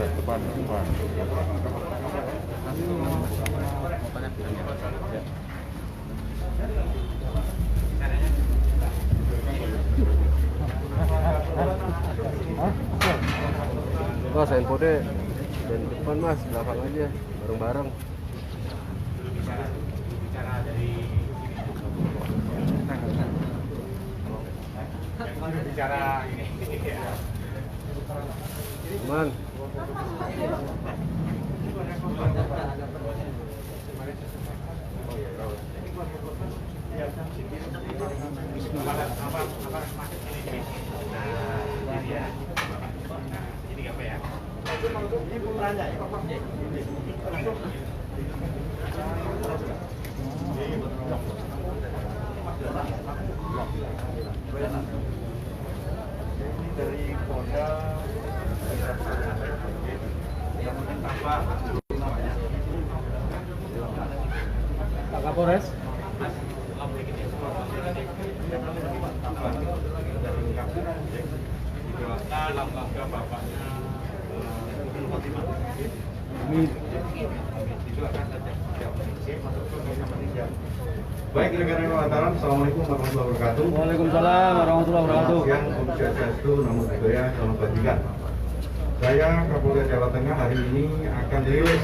depan. Oh, saya info deh. Dan depan mas, belakang aja, bareng-bareng. Bicara ini. Aman. Dari Polda yang mungkin tambah namanya Pak Kapolres. dalam langkah bapaknya Fatimah. Itu akan saja. Baik, rekan-rekan wartawan, Assalamualaikum warahmatullahi wabarakatuh. Waalaikumsalam warahmatullahi wabarakatuh. Yang Om Swastiastu, Namo Buddhaya, Salam Kebajikan. Saya Kapolda Jawa Tengah hari ini akan rilis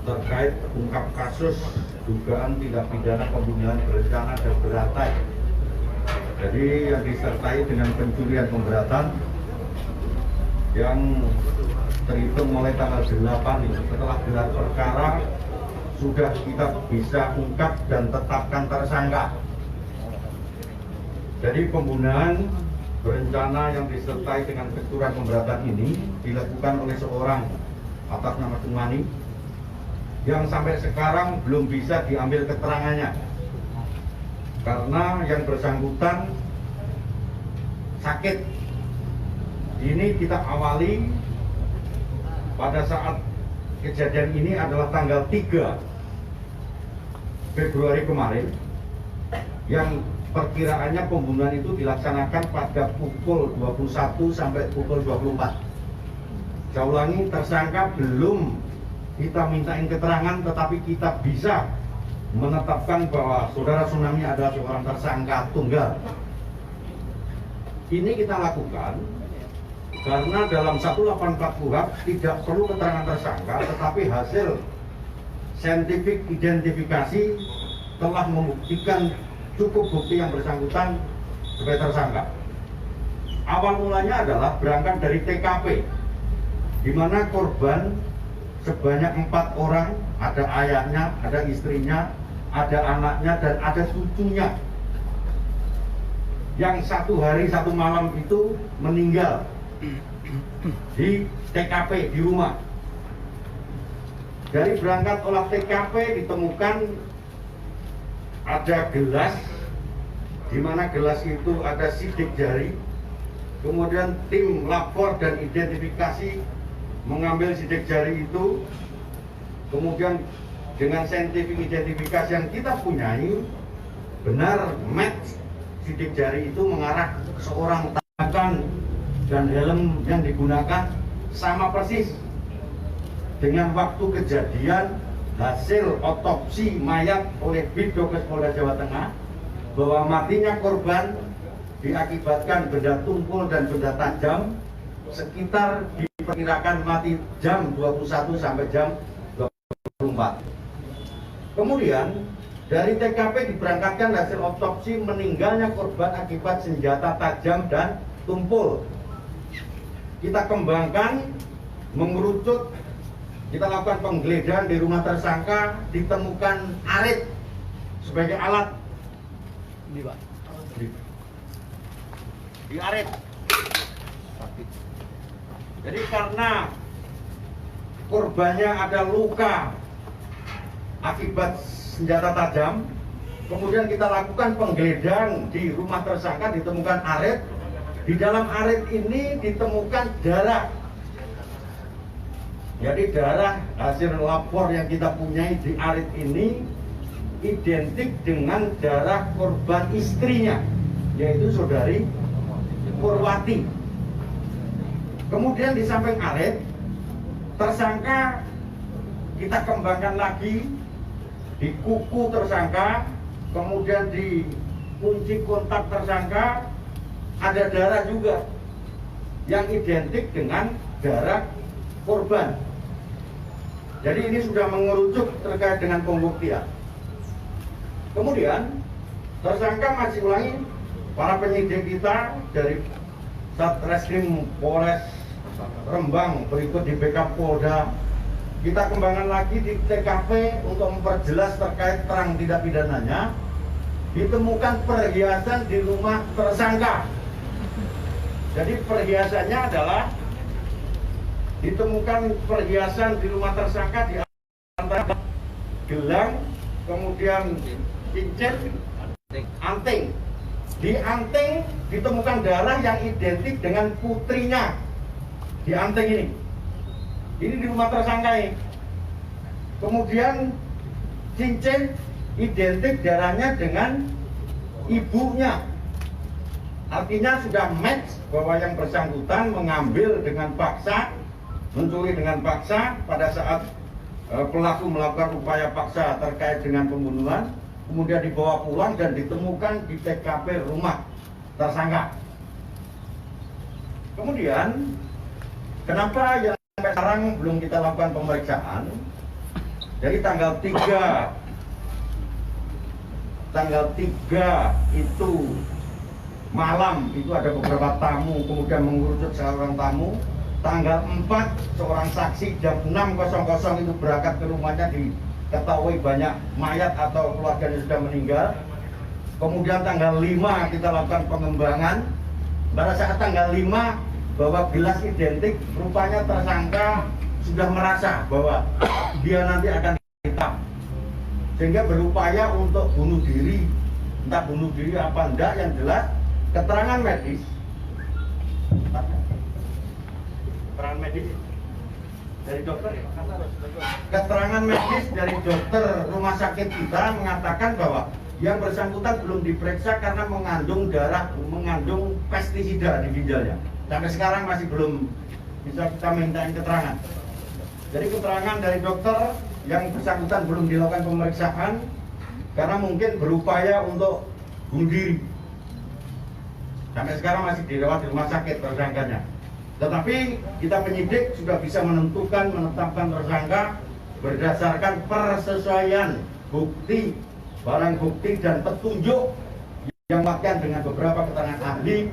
terkait ungkap kasus dugaan tindak pidana pembunuhan berencana dan berantai. Jadi yang disertai dengan pencurian pemberatan yang terhitung mulai tanggal 8 ini setelah gelar perkara sudah kita bisa ungkap dan tetapkan tersangka. Jadi pembunuhan berencana yang disertai dengan pencurian pemberatan ini dilakukan oleh seorang atas nama Tumani yang sampai sekarang belum bisa diambil keterangannya karena yang bersangkutan sakit. Ini kita awali pada saat kejadian ini adalah tanggal 3 Februari kemarin, yang perkiraannya pembunuhan itu dilaksanakan pada pukul 21 sampai pukul 24. Saya ulangi, tersangka belum kita mintain keterangan, tetapi kita bisa menetapkan bahwa saudara Tsunami adalah seorang tersangka tunggal. Ini kita lakukan karena dalam 184 KUHP tidak perlu keterangan tersangka, tetapi hasil saintifik identifikasi telah membuktikan cukup bukti yang bersangkutan sebagai tersangka. Awal mulanya adalah berangkat dari TKP, di mana korban sebanyak 4 orang, ada ayahnya, ada istrinya, ada anaknya, dan ada cucunya, yang 1 hari 1 malam itu meninggal di TKP di rumah. Dari berangkat olah TKP ditemukan ada gelas, di mana gelas itu ada sidik jari. Kemudian tim lapor dan identifikasi mengambil sidik jari itu. Kemudian dengan saintifik identifikasi yang kita punyai, benar match sidik jari itu mengarah ke seorang tangan, dan helm yang digunakan sama persis dengan waktu kejadian hasil otopsi mayat oleh Bidokes Polda Jawa Tengah, bahwa matinya korban diakibatkan benda tumpul dan benda tajam sekitar diperkirakan mati jam 21 sampai jam 24. Kemudian dari TKP diberangkatkan hasil otopsi meninggalnya korban akibat senjata tajam dan tumpul. Kita kembangkan, mengerucut, kita lakukan penggeledahan di rumah tersangka, ditemukan arit sebagai alat. Ini Pak, di arit. Jadi karena korbannya ada luka akibat senjata tajam, kemudian kita lakukan penggeledahan di rumah tersangka, ditemukan arit. Di dalam arit ini ditemukan darah. Jadi darah hasil lapor yang kita punyai di arit ini identik dengan darah korban istrinya, yaitu saudari Purwati. Kemudian di samping arit Tersangka kita kembangkan lagi di kuku tersangka, kemudian di kunci kontak tersangka ada darah juga yang identik dengan darah korban. Jadi ini sudah mengerucut terkait dengan pembuktian. Kemudian tersangka masih ulangi, para penyidik kita dari Satreskrim Polres Rembang berikut di BK Polda, kita kembangkan lagi di TKP untuk memperjelas terkait terang tindak pidananya. Ditemukan perhiasan di rumah tersangka. Jadi perhiasannya adalah ditemukan perhiasan di rumah tersangka di antara gelang, kemudian cincin, anting. Di anting ditemukan darah yang identik dengan putrinya. Di anting ini di rumah tersangka ini. Kemudian cincin identik darahnya dengan ibunya. Artinya sudah match bahwa yang bersangkutan mengambil dengan paksa, mencuri dengan paksa pada saat pelaku melakukan upaya paksa terkait dengan pembunuhan, kemudian dibawa pulang dan ditemukan di TKP rumah tersangka. Kemudian kenapa yang sampai sekarang belum kita lakukan pemeriksaan? Jadi tanggal 3 itu malam itu ada beberapa tamu, kemudian mengerucut seorang tamu. Tanggal 4 seorang saksi jam 6.00 itu berangkat ke rumahnya, diketahui banyak mayat atau keluarganya sudah meninggal. Kemudian tanggal 5 kita lakukan pengembangan. Pada saat tanggal 5 bahwa gelas identik, rupanya tersangka sudah merasa bahwa dia nanti akan dihitam, sehingga berupaya untuk bunuh diri. Entah bunuh diri apa enggak, yang jelas keterangan medis dari dokter, keterangan medis dari dokter rumah sakit kita mengatakan bahwa yang bersangkutan belum diperiksa karena mengandung darah, mengandung pestisida di ginjalnya. Sampai sekarang masih belum bisa kita mintain keterangan. Jadi keterangan dari dokter yang bersangkutan belum dilakukan pemeriksaan karena mungkin berupaya untuk bunuh diri. Sampai sekarang masih dirawat di rumah sakit tersangkanya. Tetapi kita penyidik sudah bisa menetapkan tersangka berdasarkan persesuaian bukti, barang bukti dan petunjuk yang didapatkan dengan beberapa keterangan ahli,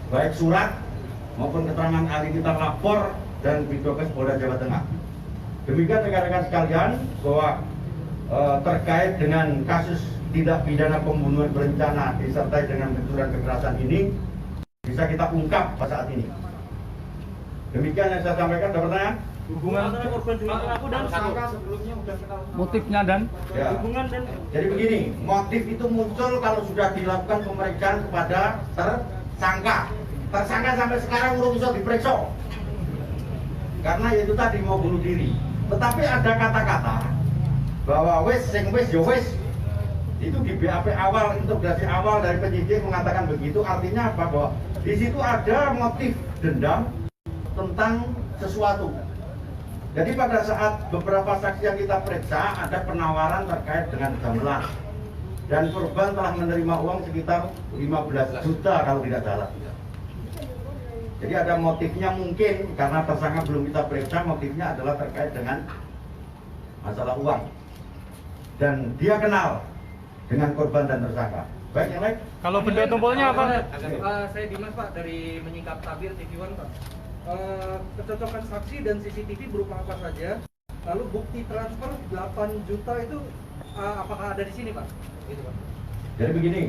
baik surat maupun keterangan ahli kita lapor dan Bidokes Polda Jawa Tengah. Demikian rekan-rekan sekalian bahwa terkait dengan kasus tindak pidana pembunuhan berencana disertai dengan pencurian kekerasan ini bisa kita ungkap pada saat ini. Demikian yang saya sampaikan. Ada pertanyaan? Hubungan antara korban dengan pelaku dan tersangka sebelumnya sudah ketahuan. Motifnya dan Ya. Hubungan dan Jadi begini, motif itu muncul kalau sudah dilakukan pemeriksaan kepada tersangka. Tersangka sampai sekarang belum bisa diperiksa. Karena itu tadi mau bunuh diri. Tetapi ada kata-kata bahwa wis sing wis yo wis. Itu di BAP awal, integrasi awal dari penyidik mengatakan begitu. Artinya apa? Bahwa di situ ada motif dendam tentang sesuatu. Jadi pada saat beberapa saksi yang kita periksa ada penawaran terkait dengan gamelan dan korban telah menerima uang sekitar 15 juta kalau tidak salah. Jadi ada motifnya mungkin karena tersangka belum kita periksa, motifnya adalah terkait dengan masalah uang dan dia kenal dengan korban dan tersangka. Baik, yang lain? kalau benda tumpulnya apa? Saya Dimas Pak dari Menyingkap Tabir TV One Pak. Kecocokan saksi dan CCTV berupa apa saja? Lalu bukti transfer 8 juta itu apakah ada di sini Pak? Gitu Pak. Jadi begini,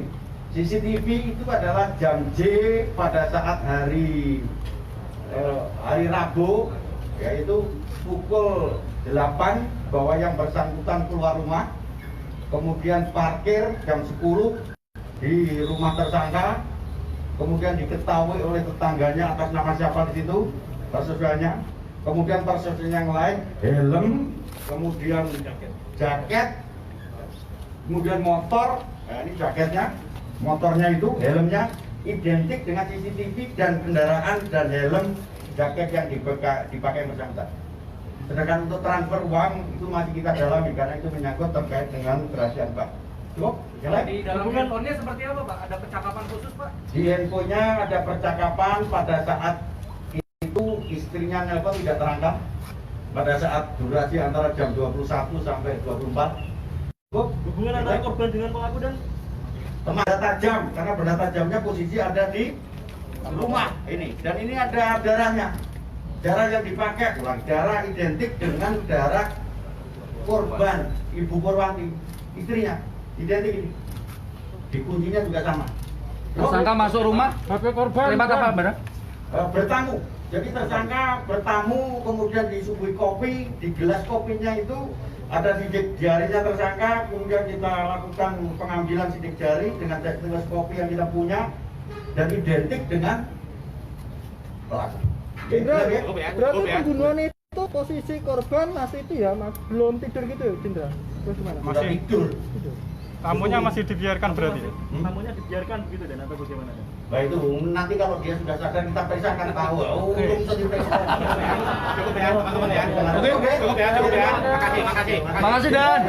CCTV itu adalah jam J pada saat hari Rabu, yaitu pukul 8 bahwa yang bersangkutan keluar rumah, kemudian parkir jam 10 di rumah tersangka, kemudian diketahui oleh tetangganya atas nama siapa di situ, persesuaiannya, kemudian persesuaian yang lain, helm, kemudian jaket, kemudian motor, nah ini jaketnya, motornya itu, helmnya identik dengan CCTV dan kendaraan dan helm jaket yang dipakai bersangkutan. Sedangkan untuk transfer uang itu masih kita dalami karena itu menyangkut terkait dengan kerahasiaan bank. Cukup? Yang lain? Di dalam handphonenya seperti apa Pak? Ada percakapan khusus Pak? Di handphonenya ada percakapan pada saat itu istrinya nelpon tidak terangkat pada saat durasi antara jam 21 sampai 24. Cukup? Hubungan antara korban dengan pelaku dan Benda tajam karena benda tajamnya posisi ada di rumah ini dan ini ada darahnya. Darah yang dipakai ulang darah identik dengan darah korban Ibu Purwanti, istrinya identik ini. Di kuncinya juga sama. Tersangka masuk rumah, HP korban. terlibat apa benar? Bertamu. Jadi tersangka bertamu kemudian disuguhi kopi, di gelas kopinya itu ada sidik jarinya tersangka, kemudian kita lakukan pengambilan sidik jari dengan gelas kopi yang kita punya dan identik dengan pelaku. Cindra, Ya. berarti pembunuhan itu posisi korban masih itu ya, Mas, belum tidur gitu ya, Cindra? Terus gimana? Sudah tidur. Tamunya masih dibiarkan berarti. Tamunya dibiarkan begitu dan atau bagaimana? Nah itu nanti kalau dia sudah sadar kita periksa akan tahu. Oh, belum bisa diperiksa. Cukup ya teman-teman ya. Oke. Cukup ya. Makasih. Makasih Dan.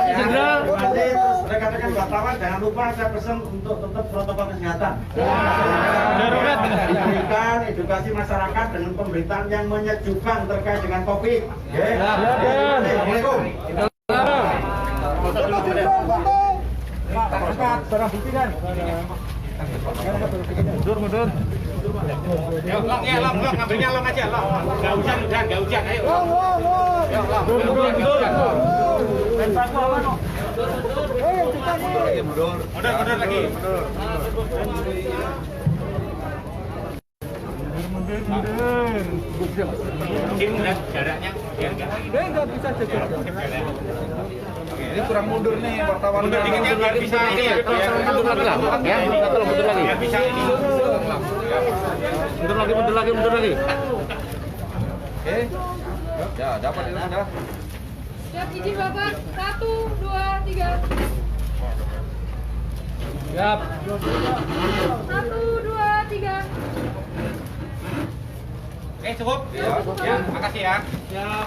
Cindra. Nanti terus rekan-rekan wartawan jangan lupa saya pesan untuk tetap protokol kesehatan. Darurat. Diberikan edukasi masyarakat dengan pemberitaan yang menyejukkan terkait dengan COVID. Ya. Assalamualaikum. Barang bukti kan? Mundur. Ya, Long, ngambilnya Long aja, Long. Enggak hujan, ayo. Ya, Long. Dan paku apa no? Mundur lagi. Mungkin jaraknya biar Enggak bisa jaga. Ini kurang mundur nih wartawan. mundur dikit ya biar bisa ini ya. Mundur lagi lah, ya. Mundur lagi. Biar bisa ini. Mundur lagi. Oke. Ya, dapat itu sudah. Siap izin Bapak. 1, 2, 3. Siap. 1, 2, 3. Oke, cukup. Ya, makasih ya. Siap.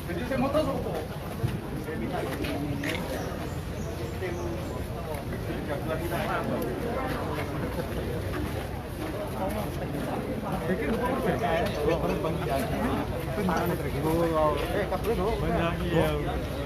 Jadi saya mau tahu Banyak iya.